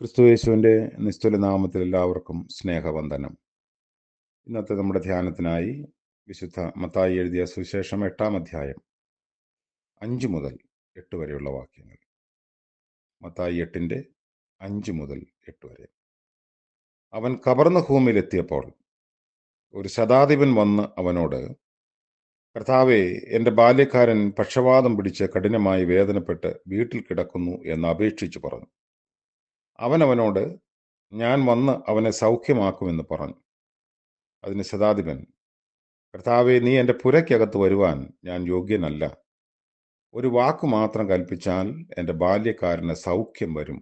ക്രിസ്തുയേശുവിൻ്റെ നിസ്തുല നാമത്തിൽ എല്ലാവർക്കും സ്നേഹവന്ദനം. ഇന്നത്തെ നമ്മുടെ ധ്യാനത്തിനായി വിശുദ്ധ മത്തായി എഴുതിയ സുവിശേഷം 8-ാം അധ്യായം 5 മുതൽ 8 വരെയുള്ള വാക്യങ്ങൾ. മത്തായി 8-ന്റെ 5 മുതൽ 8 വരെ. അവൻ കപർന്നഹൂമിലെത്തിയപ്പോൾ ഒരു ശതാധിപൻ വന്ന് അവനോട്, കർത്താവേ, എൻ്റെ ബാല്യക്കാരൻ പക്ഷവാതം പിടിച്ച് കഠിനമായി വേദനപ്പെട്ട് വീട്ടിൽ കിടക്കുന്നു എന്ന് അപേക്ഷിച്ചു പറഞ്ഞു. അവനവനോട്, ഞാൻ വന്ന് അവനെ സൗഖ്യമാക്കുമെന്ന് പറഞ്ഞു. അതിന് ശതാധിപൻ, കർത്താവെ, നീ എൻ്റെ പുരയ്ക്കകത്ത് വരുവാൻ ഞാൻ യോഗ്യനല്ല. ഒരു വാക്കു മാത്രം കൽപ്പിച്ചാൽ എൻ്റെ ബാല്യക്കാരന് സൗഖ്യം വരും.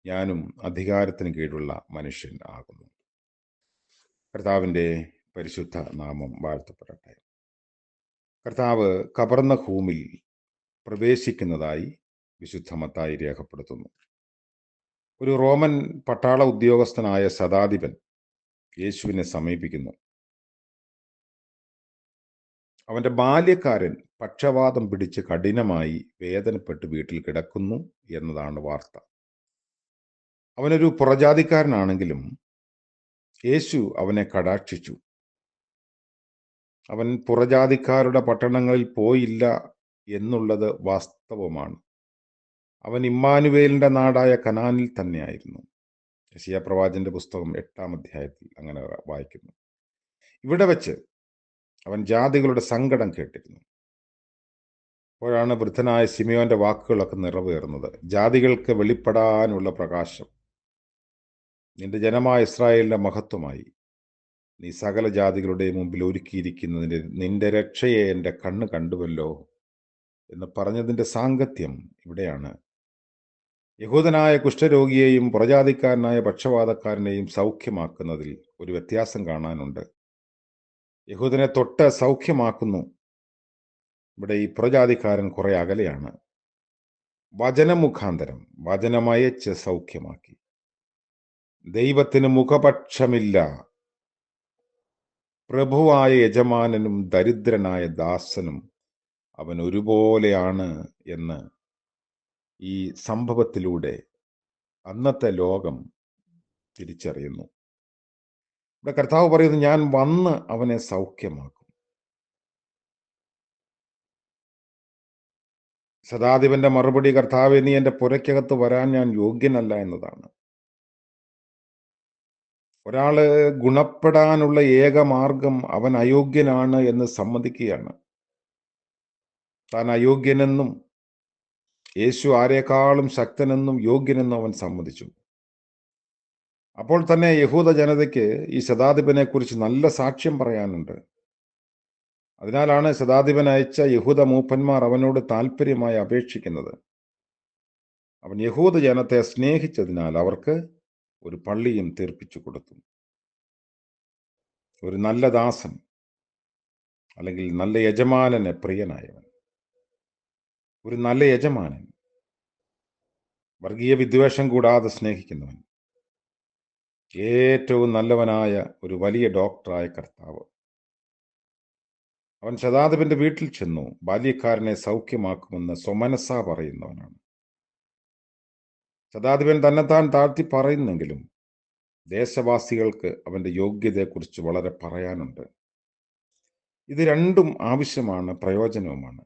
ഞാനും അധികാരത്തിന് കീഴുള്ള മനുഷ്യൻ ആകുന്നു. കർത്താവിൻ്റെ പരിശുദ്ധ നാമം വാഴ്ത്തപ്പെടട്ടെ. കർത്താവ് കപർന്നഹൂമിൽ പ്രവേശിക്കുന്നതായി വിശുദ്ധ മത്തായി രേഖപ്പെടുത്തുന്നു. ഒരു റോമൻ പട്ടാള ഉദ്യോഗസ്ഥനായ ശതാധിപൻ യേശുവിനെ സമീപിക്കുന്നു. അവൻ്റെ ബാല്യക്കാരൻ പക്ഷവാതം പിടിച്ച് കഠിനമായി വേദനപ്പെട്ട് വീട്ടിൽ കിടക്കുന്നു എന്നതാണ് വാർത്ത. അവനൊരു പുറജാതിക്കാരനാണെങ്കിലും യേശു അവനെ കടാക്ഷിച്ചു. അവൻ പുറജാതിക്കാരുടെ പട്ടണങ്ങളിൽ പോയില്ല എന്നുള്ളത് വാസ്തവമാണ്. അവൻ ഇമ്മാനുവേലിൻ്റെ നാടായ കനാനിൽ തന്നെയായിരുന്നു. യെശയ്യാ പ്രവാചകന്റെ പുസ്തകം 8-ാം അധ്യായത്തിൽ അങ്ങനെ വായിക്കുന്നു. ഇവിടെ വെച്ച് അവൻ ജാതികളുടെ സങ്കടം കേട്ടിരുന്നു. അപ്പോഴാണ് വൃദ്ധനായ ശിമയോന്റെ വാക്കുകളൊക്കെ നിറവേറുന്നത്. ജാതികൾക്ക് വെളിപ്പെടാനുള്ള പ്രകാശം, നിന്റെ ജനമായ ഇസ്രായേലിന്റെ മഹത്വമായി നീ സകല ജാതികളുടെ മുമ്പിൽ ഒരുക്കിയിരിക്കുന്നതിൻ്റെ നിന്റെ രക്ഷയെ എൻ്റെ കണ്ണ് കണ്ടുവല്ലോ എന്ന് പറഞ്ഞതിൻ്റെ സാങ്കത്യം ഇവിടെയാണ്. യഹൂദനായ കുഷ്ഠരോഗിയെയും പുറജാതിക്കാരനായ പക്ഷവാതക്കാരനെയും സൗഖ്യമാക്കുന്നതിൽ ഒരു വ്യത്യാസം കാണാനുണ്ട്. യഹൂദനെ തൊട്ട് സൗഖ്യമാക്കുന്നു. ഇവിടെ ഈ പുറജാതിക്കാരൻ കുറെ അകലെയാണ്. വചനമുഖാന്തരം വചനമയച്ച് സൗഖ്യമാക്കി. ദൈവത്തിന് മുഖപക്ഷമില്ല. പ്രഭുവായ യജമാനനും ദരിദ്രനായ ദാസനും അവൻ ഒരുപോലെയാണ് എന്ന് ഈ സംഭവത്തിലൂടെ അന്നത്തെ ലോകം തിരിച്ചറിയുന്നു. ഇവിടെ കർത്താവ് പറയുന്നു, ഞാൻ വന്ന് അവനെ സൗഖ്യമാക്കും. ശതാധിപന്റെ മറുപടി, കർത്താവേ, നീ എൻ്റെ പുരയ്ക്കകത്ത് വരാൻ ഞാൻ യോഗ്യനല്ല എന്നതാണ്. ഒരാള് ഗുണപ്പെടാനുള്ള ഏക മാർഗം അവൻ അയോഗ്യനാണ് എന്ന് സമ്മതിക്കുകയാണ്. താൻ അയോഗ്യനെന്നും യേശു ആരെക്കാളും ശക്തനെന്നും യോഗ്യനെന്നും അവൻ സമ്മതിച്ചു. അപ്പോൾ തന്നെ യഹൂദ ജനതയ്ക്ക് ഈ ശതാധിപനെ കുറിച്ച് നല്ല സാക്ഷ്യം പറയാനുണ്ട്. അതിനാലാണ് ശതാധിപൻ അയച്ച യഹൂദ മൂപ്പന്മാർ അവനോട് താല്പര്യമായി അപേക്ഷിക്കുന്നത്. അവൻ യഹൂദ ജനത്തെ സ്നേഹിച്ചതിനാൽ അവർക്ക് ഒരു പള്ളിയും തീർപ്പിച്ചു കൊടുത്തു. ഒരു നല്ല ദാസൻ, അല്ലെങ്കിൽ നല്ല യജമാനന് പ്രിയനായവൻ, ഒരു നല്ല യജമാനൻ, വർഗീയ വിദ്വേഷം കൂടാതെ സ്നേഹിക്കുന്നവൻ, ഏറ്റവും നല്ലവനായ ഒരു വലിയ ഡോക്ടറായ കർത്താവ്. അവൻ ശതാധിപന്റെ വീട്ടിൽ ചെന്നു ബാല്യക്കാരനെ സൗഖ്യമാക്കുമെന്ന് സ്വമനസ്സാ പറയുന്നവനാണ്. ശതാധിപൻ തന്നെത്താൻ താഴ്ത്തി പറയുന്നെങ്കിലും ദേശവാസികൾക്ക് അവന്റെ യോഗ്യതയെക്കുറിച്ച് വളരെ പറയാനുണ്ട്. ഇത് രണ്ടും ആവശ്യമാണ്, പ്രയോജനവുമാണ്.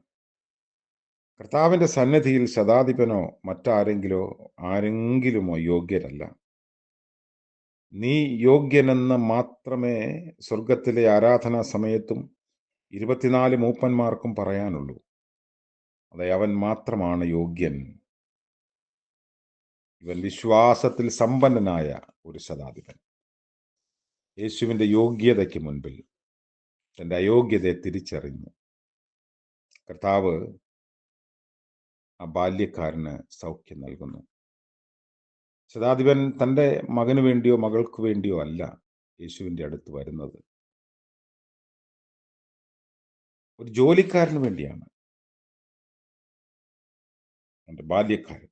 കർത്താവിന്റെ സന്നിധിയിൽ ശതാധിപനോ ആരെങ്കിലുമോ യോഗ്യരല്ല. നീ യോഗ്യനെന്ന് മാത്രമേ സ്വർഗത്തിലെ ആരാധനാ സമയത്തും 24 മൂപ്പന്മാർക്കും പറയാനുള്ളൂ. അതെ, അവൻ മാത്രമാണ് യോഗ്യൻ. ഇവൻ വിശ്വാസത്തിൽ സമ്പന്നനായ ഒരു ശതാധിപൻ. യേശുവിന്റെ യോഗ്യതയ്ക്ക് മുൻപിൽ തന്റെ അയോഗ്യതയെ തിരിച്ചറിഞ്ഞു. കർത്താവ് ആ ബാല്യക്കാരന് സൗഖ്യം നൽകുന്നു. ശതാധിപൻ തൻ്റെ മകന് വേണ്ടിയോ മകൾക്ക് വേണ്ടിയോ അല്ല യേശുവിൻ്റെ അടുത്ത് വരുന്നത്. ഒരു ജോലിക്കാരന് വേണ്ടിയാണ്. എൻ്റെ ബാല്യക്കാരൻ.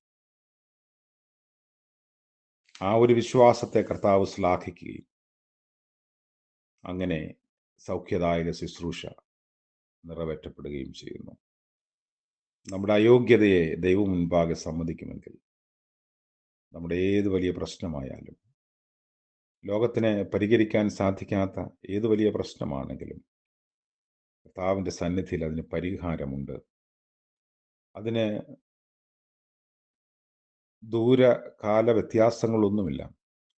ആ ഒരു വിശ്വാസത്തെ കർത്താവ് ശ്ലാഘിക്കുകയും അങ്ങനെ സൗഖ്യദായക ശുശ്രൂഷ നിറവേറ്റപ്പെടുകയും ചെയ്യുന്നു. നമ്മുടെ അയോഗ്യതയെ ദൈവം മുൻപാകെ സമ്മതിക്കുമെങ്കിൽ നമ്മുടെ ഏത് വലിയ പ്രശ്നമായാലും, ലോകത്തിന് പരിഹരിക്കാൻ സാധിക്കാത്ത ഏത് വലിയ പ്രശ്നമാണെങ്കിലും കർത്താവിൻ്റെ സന്നിധിയിൽ അതിന് പരിഹാരമുണ്ട്. അതിന് ദൂരകാല വ്യത്യാസങ്ങളൊന്നുമില്ല.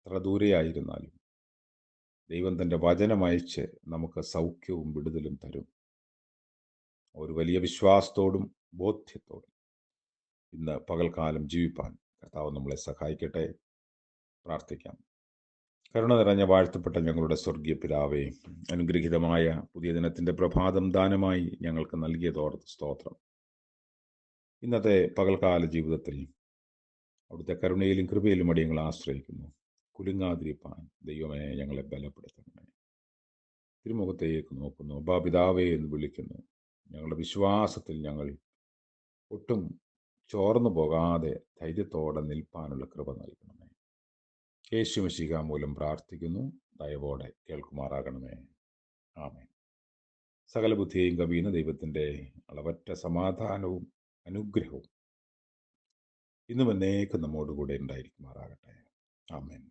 എത്ര ദൂരെയായിരുന്നാലും ദൈവം തൻ്റെ വചനമയച്ച് നമുക്ക് സൗഖ്യവും വിടുതലും തരും. ഒരു വലിയ വിശ്വാസത്തോടും ബോധ്യത്തോടും ഇന്ന് പകൽക്കാലം ജീവിപ്പാൻ കർത്താവ് നമ്മളെ സഹായിക്കട്ടെ. പ്രാർത്ഥിക്കാം. കരുണ നിറഞ്ഞ വാഴ്ത്തപ്പെട്ട ഞങ്ങളുടെ സ്വർഗീയ പിതാവേ, അനുഗ്രഹീതമായ പുതിയ ദിനത്തിൻ്റെ പ്രഭാതം ദാനമായി ഞങ്ങൾക്ക് നൽകിയതോർത്ത് സ്തോത്രം. ഇന്നത്തെ പകൽക്കാല ജീവിതത്തിൽ അവിടുത്തെ കരുണയിലും കൃപയിലും അടിയങ്ങൾ ആശ്രയിക്കുന്നു. കുലുങ്ങാതിരിപ്പാൻ ദൈവമേ ഞങ്ങളെ ബലപ്പെടുത്തണമേ. തിരുമുഖത്തേക്ക് നോക്കുന്നു, അപ്പാ പിതാവേ എന്ന് വിളിക്കുന്നു. ഞങ്ങളുടെ വിശ്വാസത്തിൽ ഞങ്ങൾ ഒട്ടും ചോർന്നു പോകാതെ ധൈര്യത്തോടെ നിൽപ്പാനുള്ള കൃപ നൽകണമേ. യേശുമിശിഹാ മൂലം പ്രാർത്ഥിക്കുന്നു, ദയവോടെ കേൾക്കുമാറാകണമേ. ആമേൻ. സകല ബുദ്ധിയെയും കവിയുന്ന ദൈവത്തിൻ്റെ അളവറ്റ സമാധാനവും അനുഗ്രഹവും ഇന്നും എന്നേക്കും നമ്മോടുകൂടെ ഉണ്ടായിരിക്കുമാറാകട്ടെ. ആമേൻ.